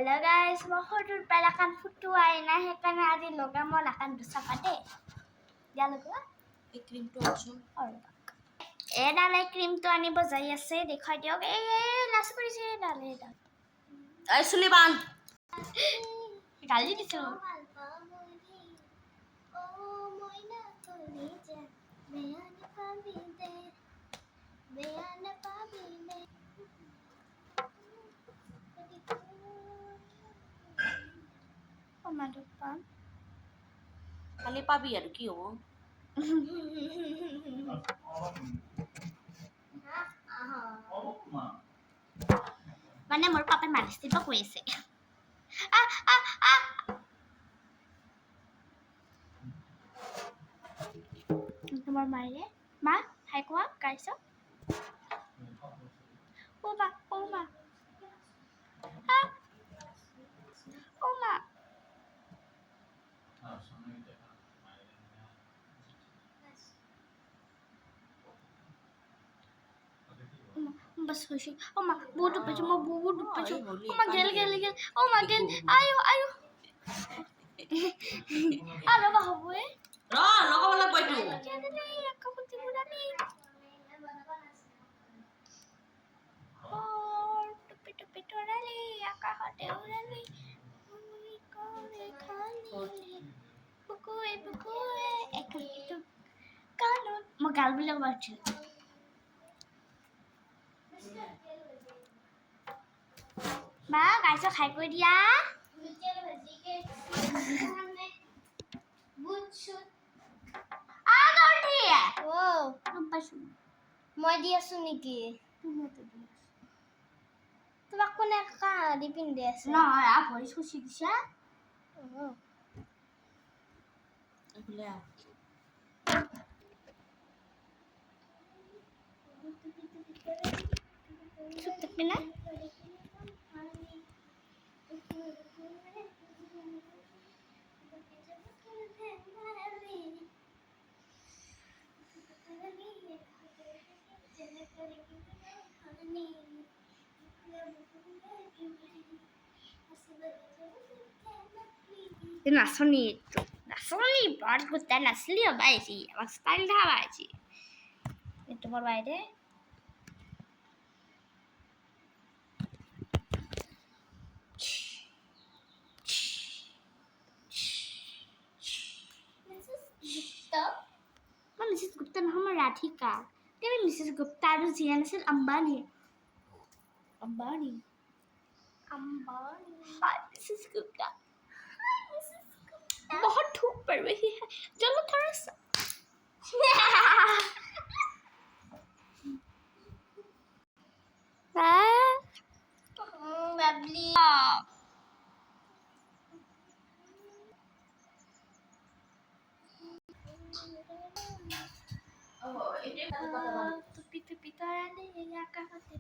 Hello guys, মই সৰুৰ পৰা কাণ ফুটোৱাই নাই সেইকাৰণে আজি লগাম মই লাকান দুচাপা দে দিয়া লগোৱা এই ক্ৰীমটো আছো এডাল এই ক্ৰীমটো আনিব যাই আছে দেখাই দিয়ক এই লাজ কৰিছে এডাল এই চুলি বান্ধ গালি দিছো খালি পাবি আৰু কি হ'ব মানে মোৰ পাপাই মালিচ দিব কৈ আছে তোমাৰ মায়ে মা হাই কোৱা গাইছ ও মা बस खुशी ओ मां बहुत ऊपर मैं बहुत ऊपर ओ मां गेल ओ मां गेल आयो आलो बाबूए ৰ লগাব লাগিব এইটো কাপতি মুরানি টুপি টুপি তোরালি আকাশতে উড়ালি মুই করে খালি বুকুয়ে একটু কানো মই গাল বিলাক বাজছিল মা গাইছ খাই কৈ দিয়া মই দি আছো নেকি তোমাক কোনে কাঁদি পিন্ধি আছে নহয় ভৰি চুচি দিছা এইফালে আহ চুপ থাকবি না নাচনী বৰ গোটা নাচলি হবাইছি আমাক ষ্টাইল ধাবাইছি তোমার বাইরে मिसेस गुप्ता नाम राधिका तेरे मिसेस गुप्ता और जियान से अंबानी हाय मिसेस गुप्ता बहुत धूप पड़ रही है चलो थोड़ा सा বাবলি টুপি টুপি তরালে আকাশতে